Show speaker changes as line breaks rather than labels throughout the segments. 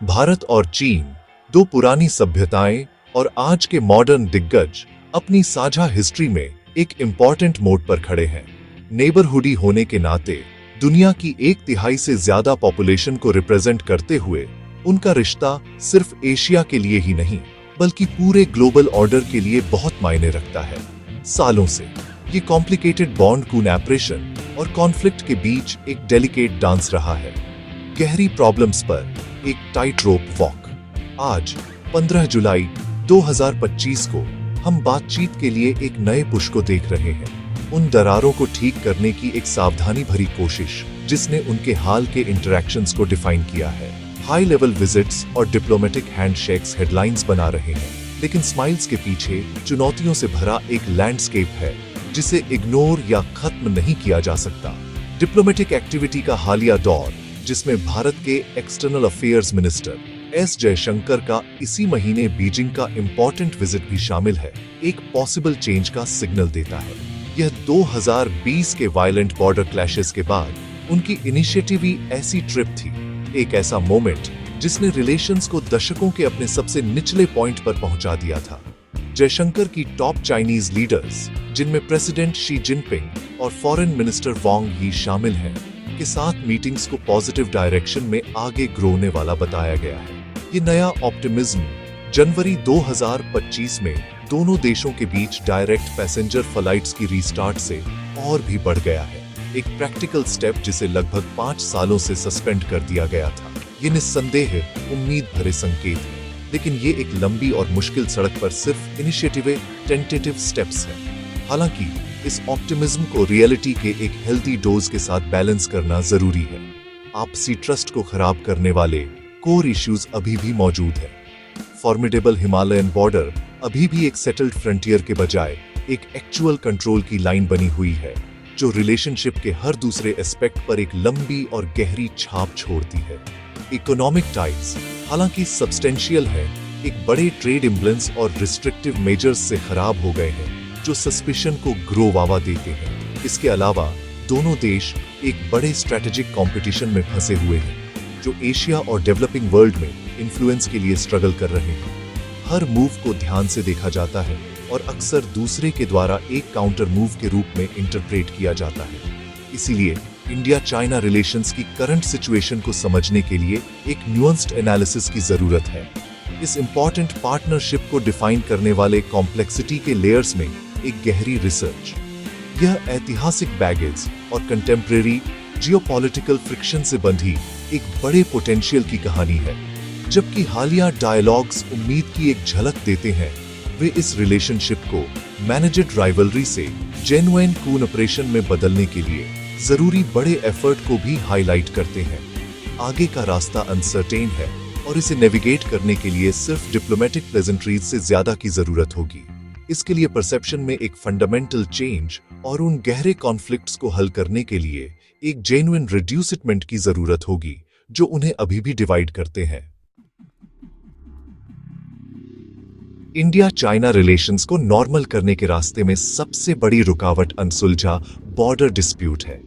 भारत और चीन, दो पुरानी सभ्यताएं और आज के मॉडर्न दिग्गज, अपनी साझा हिस्ट्री में एक इम्पॉर्टेंट मोड पर खड़े हैं। नेबरहुडी होने के नाते दुनिया की 1/3 से ज्यादा पॉपुलेशन को रिप्रेजेंट करते हुए उनका रिश्ता सिर्फ एशिया के लिए ही नहीं बल्कि पूरे ग्लोबल ऑर्डर के लिए बहुत मायने रखता है। सालों से ये कॉम्प्लिकेटेड बॉन्ड कूनैपरेशन और कॉन्फ्लिक्ट के बीच एक डेलिकेट डांस रहा है, गहरी प्रॉब्लम्स पर एक टाइट रोप वॉक। आज 15 जुलाई 2025 को हम बातचीत के लिए एक नए पुश को देख रहे हैं, उन दरारों को ठीक करने की एक सावधानी भरी कोशिश जिसने उनके हाल के इंटरैक्शंस को डिफाइन किया है। हाई लेवल विजिट्स और डिप्लोमेटिक हैंडशेक्स हेडलाइंस बना रहे हैं, लेकिन स्माइल्स के पीछे चुनौतियों से भरा एक लैंडस्केप है जिसे इग्नोर या खत्म नहीं किया जा सकता। डिप्लोमेटिक एक्टिविटी का हालिया दौर, जिसमें भारत के external affairs minister S Jaishankar का इसी महीने बीजिंग का इंपॉर्टेंट विजिट भी शामिल है, एक पॉसिबल चेंज का सिग्नल देता है। यह 2020 के वायलेंट बॉर्डर क्लैशेस के बाद उनकी इनिशिएटिव ही ऐसी ट्रिप थी, एक ऐसा मोमेंट जिसने रिलेशंस को दशकों के अपने सबसे निचले पॉइंट पर पहुंचा दिया था। जयशंकर की टॉप चाइनीज लीडर्स, जिनमें प्रेसिडेंट शी जिनपिंग और फॉरेन मिनिस्टर वांग यी शामिल हैं, के साथ मीटिंग्स को पॉजिटिव डायरेक्शन में आगे ग्रो होने वाला बताया गया है। ये नया ऑप्टिमिज्म जनवरी 2025 में दोनों देशों के बीच डायरेक्ट पैसेंजर फ्लाइट्स की रीस्टार्ट से और भी बढ़ गया है, एक प्रैक्टिकल स्टेप जिसे लगभग 5 सालों से सस्पेंड कर दिया गया था। ये निस्संदेह उम्मीद भरे संकेत है, लेकिन ये एक लंबी और मुश्किल सड़क पर सिर्फ इनिशिएटिव, टेंटेटिव स्टेप्स हैं। हालांकि इस ऑप्टिमिज्म को रियलिटी के एक हेल्दी डोज के साथ बैलेंस करना जरूरी है। आपसी ट्रस्ट को खराब करने वाले कोर इश्यूज अभी भी मौजूद हैं। फॉर्मिडेबल हिमालयन बॉर्डर अभी भी एक सेटल्ड फ्रंटियर के बजाय एक एक्चुअल कंट्रोल की लाइन बनी हुई है, जो रिलेशनशिप के हर दूसरे एस्पेक्ट पर एक लंबी और गहरी छाप छोड़ती है। इकोनॉमिक टाइज हालांकि सब्सटेंशियल है, एक बड़े ट्रेड इम्बेलेंस और रिस्ट्रिक्टिव मेजर्स से खराब हो गए हैं, जो सस्पिशन को ग्रो वावा देते हैं। इसके अलावा दोनों देश एक बड़े स्ट्रेटेजिक कंपटीशन में फंसे हुए हैं, जो एशिया और डेवलपिंग वर्ल्ड में इन्फ्लुएंस के लिए स्ट्रगल कर रहे हैं। हर मूव को ध्यान से देखा जाता है और अक्सर दूसरे के द्वारा एक काउंटर मूव के रूप में इंटरप्रेट किया जाता है। इसीलिए इंडिया चाइना रिलेशंस की करंट सिचुएशन को समझने के लिए एक न्यूअंस्ड एनालिसिस की जरूरत है। इस इंपॉर्टेंट पार्टनरशिप को डिफाइन करने वाले कॉम्प्लेक्सिटी के लेयर्स में एक गहरी रिसर्च, यह ऐतिहासिक बैगेज और कंटेम्परेरी जियोपॉलिटिकल फ्रिक्शन से बंधी एक बड़े पोटेंशियल की कहानी है। जबकि हालिया डायलॉग्स उम्मीद की एक झलक देते हैं, वे इस रिलेशनशिप को मैनेज्ड राइवलरी से जेन्युइन कूनपरेशन में बदलने के लिए जरूरी बड़े एफर्ट को भी हाईलाइट करते हैं। आगे का रास्ता अनसर्टेन है और इसे नेविगेट करने के लिए सिर्फ डिप्लोमेटिक प्लेजेंट्रीज से ज्यादा की जरूरत होगी। इसके लिए परसेप्शन में एक फंडामेंटल चेंज और उन गहरे कॉन्फ्लिक्ट्स को हल करने के लिए एक जेन्युइन रिड्यूसमेंट की जरूरत होगी, जो उन्हें अभी भी डिवाइड करते हैं। इंडिया चाइना रिलेशंस को नॉर्मल करने के रास्ते में सबसे बड़ी रुकावट अनसुलझा बॉर्डर डिस्प्यूट है।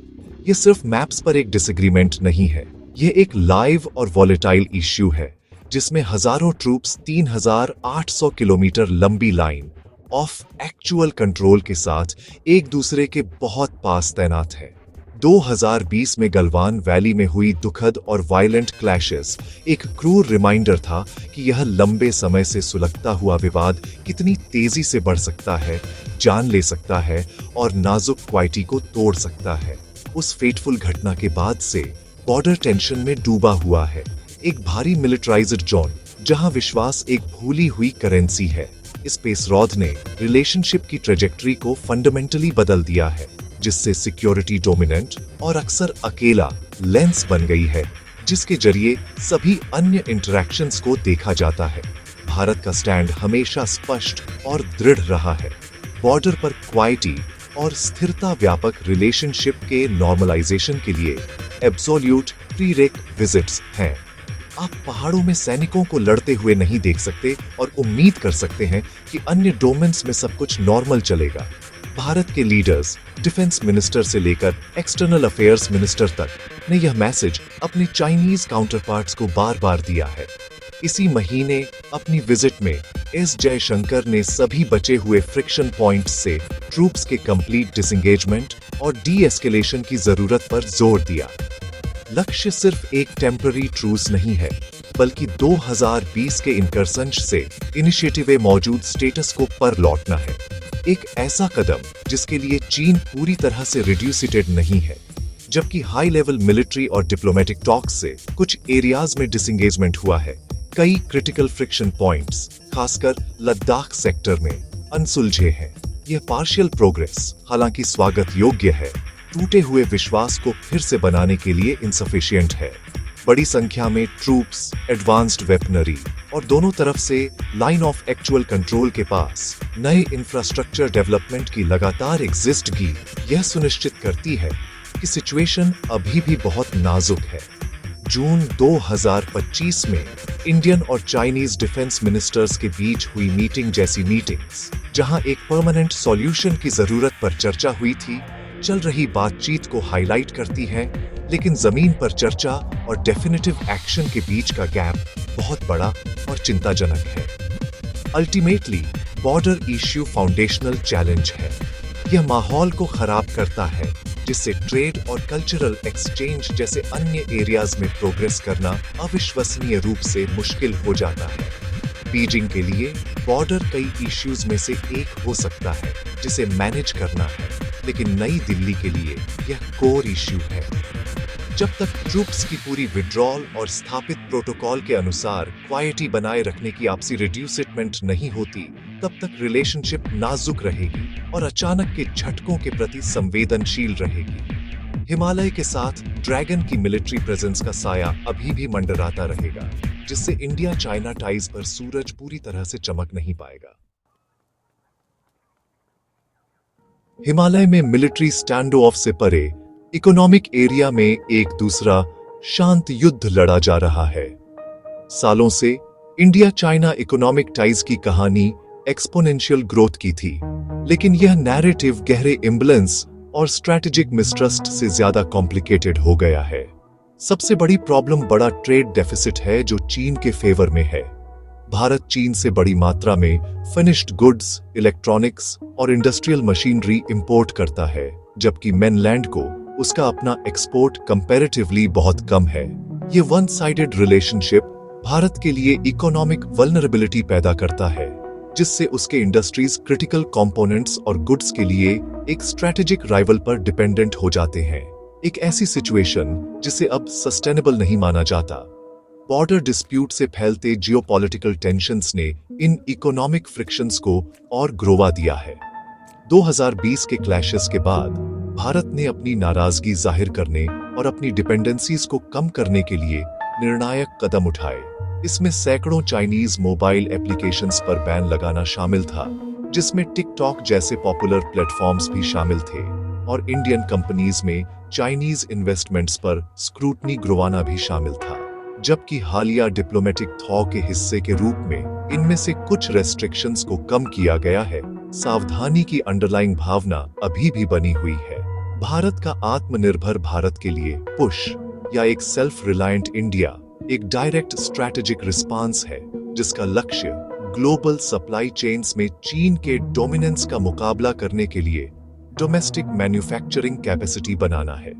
यह सिर्फ मैप्स पर एक डिसएग्रीमेंट नहीं है, यह एक लाइव और वॉलेटाइल इश्यू है, जिसमें हजारों ट्रूप्स 3800 किलोमीटर लंबी लाइन ऑफ एक्चुअल कंट्रोल के साथ एक दूसरे के बहुत पास तैनात है। 2020 में गलवान वैली में हुई दुखद और वायलेंट क्लैशेस एक क्रूर रिमाइंडर था कि यह लंबे समय से सुलगता हुआ विवाद कितनी तेजी से बढ़ सकता है, जान ले सकता है और नाजुक क्वालिटी को तोड़ सकता है। उस फेटफुल घटना के बाद से बॉर्डर टेंशन में डूबा हुआ है, एक भारी मिलिटराइज्ड जोन जहां विश्वास एक भूली हुई करेंसी है। इस पेसरौध ने रिलेशनशिप की ट्रेजेक्टरी को फंडामेंटली बदल दिया है, जिससे सिक्योरिटी डोमिनेंट और अक्सर अकेला लेंस बन गई है, जिसके जरिए सभी अन्य इंटरैक्शंस को देखा जाता है। भारत का स्टैंड हमेशा स्पष्ट और दृढ़ रहा है। बॉर्डर पर क्वालिटी और स्थिरता व्यापक रिलेशनशिप के नॉर्मलाइजेशन के लिए एब्सोल्यूट प्रीरेक्विजिट्स हैं। आप पहाड़ों में सैनिकों को लड़ते हुए नहीं देख सकते और उम्मीद कर सकते हैं कि अन्य डोमेन्स में सब कुछ नॉर्मल चलेगा। भारत के लीडर्स, डिफेंस मिनिस्टर से लेकर एक्सटर्नल अफेयर्स मिनिस्टर तक ने यह मैसेज अपने चाइनीज काउंटरपार्ट्स को बार बार दिया है। इसी महीने अपनी विजिट में एस जयशंकर ने सभी बचे हुए फ्रिक्शन पॉइंट्स से ट्रूप्स के कंप्लीट डिसएंगेजमेंट और डी एस्केलेशन की जरूरत पर जोर दिया। लक्ष्य सिर्फ एक टेम्पररी ट्रूस नहीं है, बल्कि 2020 के इनकर्संज से इनिशिएटिव मौजूद स्टेटस को पर लौटना है। एक ऐसा कदम जिसके लिए चीन पूरी तरह से रिड्यूसिटेड नहीं है, जबकि हाई लेवल मिलिट्री और डिप्लोमेटिक टॉक्स से कुछ एरियाज में डिसएंगेजमेंट हुआ है। कई क्रिटिकल फ्रिक्शन पॉइंट्स, खासकर लद्दाख सेक्टर में, अनसुलझे हैं। यह पार्शियल प्रोग्रेस हालांकि स्वागत योग्य है, टूटे हुए विश्वास को फिर से बनाने के लिए इनसफिशिएंट है। बड़ी संख्या में ट्रूप्स, एडवांस्ड वेपनरी और दोनों तरफ से लाइन ऑफ एक्चुअल कंट्रोल के पास नए इंफ्रास्ट्रक्चर डेवलपमेंट की लगातार एग्जिस्टगी यह सुनिश्चित करती है कि सिचुएशन अभी भी बहुत नाजुक है। जून 2025 में इंडियन और चाइनीज डिफेंस मिनिस्टर्स के बीच हुई मीटिंग जैसी मीटिंग्स, जहां एक परमानेंट सॉल्यूशन की जरूरत पर चर्चा हुई थी, चल रही बातचीत को हाईलाइट करती है, लेकिन जमीन पर चर्चा और डेफिनेटिव एक्शन के बीच का गैप बहुत बड़ा और चिंताजनक है। Ultimately border issue foundational challenge है। यह माहौल को खराब करता है, जिससे ट्रेड और कल्चरल एक्सचेंज जैसे अन्य एरियाज में प्रोग्रेस करना अविश्वसनीय रूप से मुश्किल हो जाता है। बीजिंग के लिए बॉर्डर कई इश्यूज में से एक हो सकता है जिसे मैनेज करना है, लेकिन नई दिल्ली के लिए यह कोर इश्यू है। जब तक ट्रूप्स की पूरी विड्रॉल और स्थापित प्रोटोकॉल के अनुसार क्वाइटी बनाए रखने की आपसी रिड्यूसमेंट नहीं होती, तब तक रिलेशनशिप नाजुक रहेगी और अचानक के झटकों के प्रति संवेदनशील रहेगी। हिमालय के साथ ड्रैगन की मिलिट्री प्रेजेंस का साया अभी भी मंडराता रहेगा, जिससे इंडिया चाइना टाइज पर सूरज पूरी तरह से चमक नहीं पाएगा। हिमालय में मिलिट्री स्टैंड ऑफ से परे इकोनॉमिक एरिया में एक दूसरा शांत युद्ध लड़ा जा रहा है। सालों से इंडिया चाइना इकोनॉमिक टाइज की कहानी एक्सपोनेंशियल ग्रोथ की थी, लेकिन यह नैरेटिव गहरे इम्बैलेंस और स्ट्रैटेजिक मिसट्रस्ट से ज्यादा कॉम्प्लिकेटेड हो गया है। सबसे बड़ी प्रॉब्लम बड़ा ट्रेड डेफिसिट है जो चीन के फेवर में है। भारत चीन से बड़ी मात्रा में फिनिश्ड गुड्स, इलेक्ट्रॉनिक्स और इंडस्ट्रियल मशीनरी इंपोर्ट करता है, जबकि मेनलैंड को उसका अपना एक्सपोर्ट कंपैरेटिवली बहुत कम है। ये वन साइडेड रिलेशनशिप भारत के लिए इकोनॉमिक वल्नरेबिलिटी पैदा करता है, जिससे उसके इंडस्ट्रीज क्रिटिकल कंपोनेंट्स और गुड्स के लिए एक स्ट्रैटेजिक राइवल पर डिपेंडेंट हो जाते हैं। एक ऐसी सिचुएशन जिसे अब सस्टेनेबल नहीं माना जाता। बॉर्डर डिस्प्यूट से फैलते जियोपॉलिटिकल टेंशंस ने इन इकोनॉमिक फ्रिक्शंस को और ग्रोवा दिया है। 2020 के क्लैशेस के बाद भारत ने अपनी नाराजगी जाहिर करने और अपनी डिपेंडेंसीज को कम करने के लिए निर्णायक कदम उठाए। इसमें सैकड़ों चाइनीज मोबाइल एप्लीकेशंस पर बैन लगाना शामिल था, जिसमें टिकटॉक जैसे पॉपुलर प्लेटफॉर्म्स भी शामिल थे, और इंडियन कंपनीज में चाइनीज इन्वेस्टमेंट्स पर स्क्रूटनी गिरवाना भी शामिल था। जबकि हालिया डिप्लोमेटिक थॉ के हिस्से के रूप में इनमें से कुछ रेस्ट्रिक्शंस को कम किया गया है, सावधानी की अंडरलाइंग भावना अभी भी बनी हुई है। भारत का आत्मनिर्भर भारत के लिए पुश या एक सेल्फ रिलायंट इंडिया एक डायरेक्ट स्ट्रैटेजिक रिस्पांस है, जिसका लक्ष्य ग्लोबल सप्लाई चेन्स में चीन के डोमिनेंस का मुकाबला करने के लिए डोमेस्टिक मैन्युफैक्चरिंग कैपेसिटी बनाना है।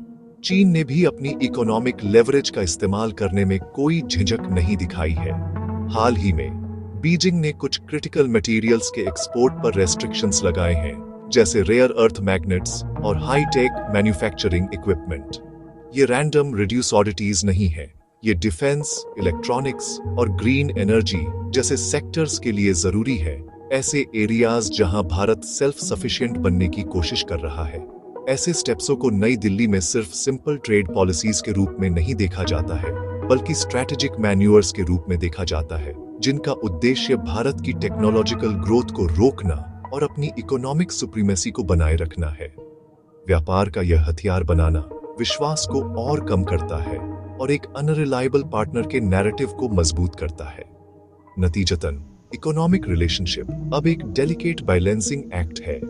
चीन ने भी अपनी इकोनॉमिक लेवरेज का इस्तेमाल करने में कोई झिझक नहीं दिखाई है। हाल ही में बीजिंग ने कुछ क्रिटिकल मटेरियल्स के एक्सपोर्ट पर रेस्ट्रिक्शंस लगाए हैं, जैसे रेयर अर्थ मैग्नेट्स और हाई टेक मैन्युफैक्चरिंग इक्विपमेंट। ये रैंडम रिड्यूस ऑडिटीज नहीं है, ये डिफेंस, इलेक्ट्रॉनिक्स और ग्रीन एनर्जी जैसे सेक्टर्स के लिए जरूरी है, ऐसे एरियाज जहां भारत सेल्फ सफिशिएंट बनने की कोशिश कर रहा है। ऐसे स्टेप्सों को नई दिल्ली में सिर्फ सिंपल ट्रेड पॉलिसीज के रूप में नहीं देखा जाता है, बल्कि स्ट्रैटेजिक मैन्यूअर्स के रूप में देखा जाता है, जिनका उद्देश्य भारत की टेक्नोलॉजिकल ग्रोथ को रोकना और अपनी इकोनॉमिक सुप्रीमेसी को बनाए रखना है। व्यापार का यह हथियार बनाना विश्वास को और कम करता है और एक अनरिलायबल पार्टनर के नैरेटिव को मजबूत करता है। नतीजतन इकोनॉमिक रिलेशनशिप अब एक डेलिकेट बैलेंसिंग एक्ट है।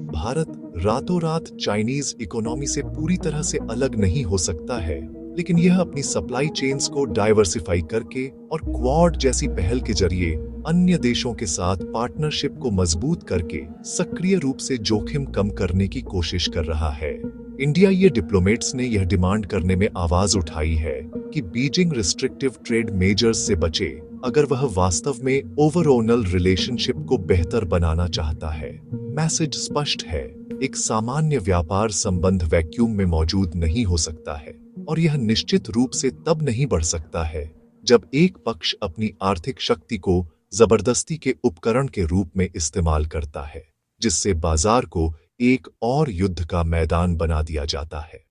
भारत रातों रात चाइनीज इकोनॉमी से पूरी तरह से अलग नहीं हो सकता है, लेकिन यह अपनी सप्लाई चेन्स को डाइवर्सिफाई करके और क्वाड जैसी पहल के जरिए अन्य देशों के साथ पार्टनरशिप को मजबूत करके सक्रिय रूप से जोखिम कम करने की कोशिश कर रहा है। इंडिया ये डिप्लोमेट्स ने यह डिमांड करने में आवाज उठाई है कि बीजिंग रिस्ट्रिक्टिव ट्रेड मेजर्स से बचे अगर वह वास्तव में ओवरऑल रिलेशनशिप को बेहतर बनाना चाहता है। मैसेज स्पष्ट है, एक सामान्य व्यापार संबंध वैक्यूम में मौजूद नहीं हो सकता है और यह निश्चित रूप से तब नहीं बढ़ सकता है जब एक पक्ष अपनी आर्थिक शक्ति को जबरदस्ती के उपकरण के रूप में इस्तेमाल करता है, जिससे बाजार को एक और युद्ध का मैदान बना दिया जाता है।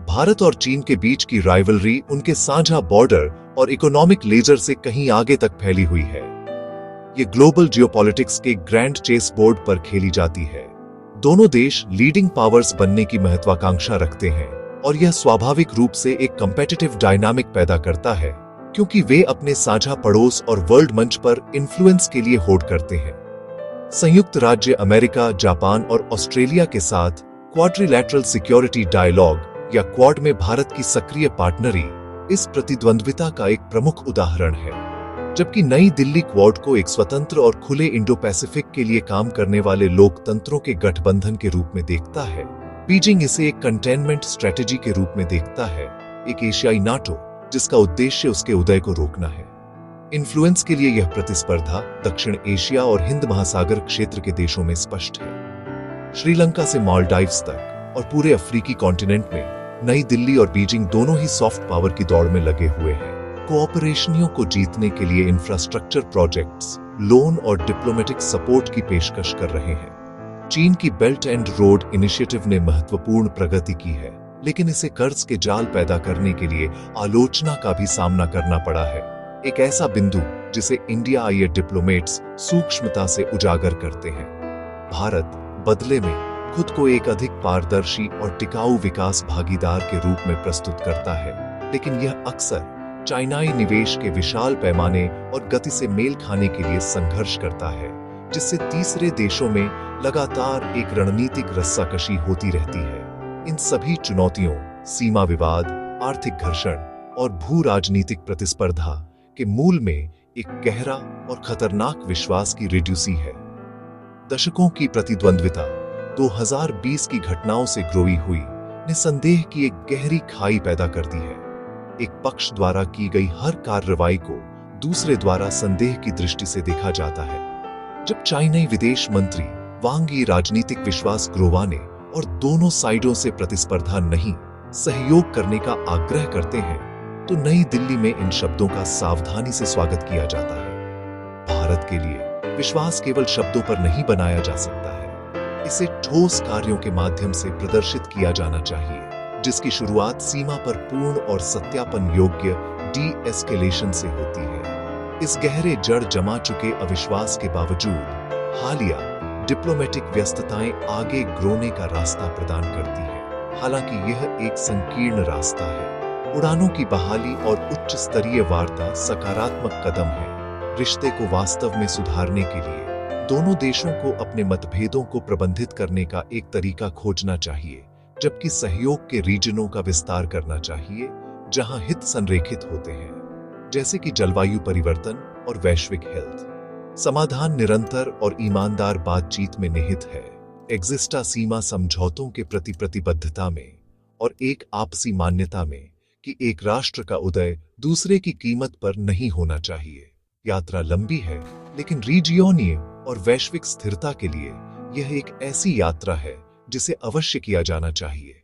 भारत और चीन के बीच की राइवलरी उनके साझा बॉर्डर और इकोनॉमिक लेजर से कहीं आगे तक फैली हुई है। ये ग्लोबल जियोपॉलिटिक्स के ग्रैंड चेस बोर्ड पर खेली जाती है। दोनों देश लीडिंग पावर्स बनने की महत्वाकांक्षा रखते हैं और यह स्वाभाविक रूप से एक कॉम्पिटिटिव डायनामिक पैदा करता है, क्योंकि वे अपने साझा पड़ोस और वर्ल्ड मंच पर इन्फ्लुएंस के लिए होड़ करते हैं। संयुक्त राज्य अमेरिका, जापान और ऑस्ट्रेलिया के साथ क्वाड्रिलैटरल सिक्योरिटी डायलॉग या क्वाड में भारत की सक्रिय पार्टनरी इस प्रतिद्वंद्विता का एक प्रमुख उदाहरण है। जबकि नई दिल्ली क्वाड को एक स्वतंत्र और खुले इंडो पैसिफिक के लिए काम करने वाले लोकतंत्रों के गठबंधन के रूप में देखता है, बीजिंग इसे एक कंटेनमेंट स्ट्रेटेजी के रूप में देखता है, एक एशियाई नाटो जिसका उद्देश्य उसके उदय को रोकना है। इन्फ्लुएंस के लिए यह प्रतिस्पर्धा दक्षिण एशिया और हिंद महासागर क्षेत्र के देशों में स्पष्ट है। श्रीलंका से मालदीव्स तक और पूरे अफ्रीकी कॉन्टिनेंट में नई दिल्ली और बीजिंग दोनों ही सॉफ्ट पावर की दौड़ में लगे हुए हैं। कोऑपरेशनियों को जीतने के लिए इंफ्रास्ट्रक्चर प्रोजेक्ट्स, लोन और डिप्लोमेटिक सपोर्ट की पेशकश कर रहे हैं। चीन की बेल्ट एंड रोड इनिशिएटिव ने महत्वपूर्ण प्रगति की है, लेकिन इसे कर्ज के जाल पैदा करने के लिए आलोचना का भी सामना करना पड़ा है। एक ऐसा बिंदु जिसे इंडिया आईए डिप्लोमेट्स सूक्ष्मता से उजागर करते हैं। भारत बदले में खुद को एक अधिक पारदर्शी और टिकाऊ विकास भागीदार के रूप में प्रस्तुत करता है, लेकिन यह अक्सर चाइनाई निवेश के विशाल पैमाने और गति से मेल खाने के लिए संघर्ष करता है, जिससे तीसरे देशों में लगातार एक रणनीतिक रस्साकशी होती रहती है। इन सभी चुनौतियों, सीमा विवाद, आर्थिक घर्षण और भू राजनीतिक प्रतिस्पर्धा के मूल में एक गहरा और खतरनाक विश्वास की रिड्यूसी है। दशकों की प्रतिद्वंद्विता 2020 की घटनाओं से ग्रोई हुई निसंदेह की एक गहरी खाई पैदा करती है। एक पक्ष द्वारा की गई हर कार्रवाई को दूसरे द्वारा संदेह की दृष्टि से देखा जाता है। जब चाइनाई विदेश मंत्री वांग यी राजनीतिक विश्वास ग्रोवाने और दोनों साइडों से प्रतिस्पर्धा नहीं, सहयोग करने का आग्रह करते हैं, तो नई दिल्ली में इन शब्दों का सावधानी से स्वागत किया जाता है। भारत के लिए विश्वास केवल शब्दों पर नहीं बनाया जा सकता है, इसे ठोस कार्यों के माध्यम से प्रदर्शित किया जाना चाहिए, जिसकी शुरुआत सीमा पर पूर्ण और सत्यापन योग्य डी-एस्केलेशन से होती है। इस गहरे जड़ जमा चुके अविश्वास के बावजूद हालिया डिप्लोमेटिक व्यस्तताएं आगे ग्रोने का रास्ता प्रदान करती हैं। हालांकि यह एक संकीर्ण रास्ता है। उड़ानों की बहाली और उच्च स्तरीय वार्ता सकारात्मक कदम है। रिश्ते को वास्तव में सुधारने के लिए दोनों देशों को अपने मतभेदों को प्रबंधित करने का एक तरीका खोजना चाहिए, जबकि सहयोग के रीजनों का विस्तार करना चाहिए जहां हित संरेखित होते हैं, जैसे कि जलवायु परिवर्तन और वैश्विक हेल्थ। समाधान निरंतर और ईमानदार बातचीत में निहित है, एक्जिस्टा सीमा समझौतों के प्रति प्रतिबद्धता में और एक आपसी मान्यता में कि एक राष्ट्र का उदय दूसरे की कीमत पर नहीं होना चाहिए। यात्रा लंबी है, लेकिन रीजियोनीय और वैश्विक स्थिरता के लिए यह एक ऐसी यात्रा है जिसे अवश्य किया जाना चाहिए।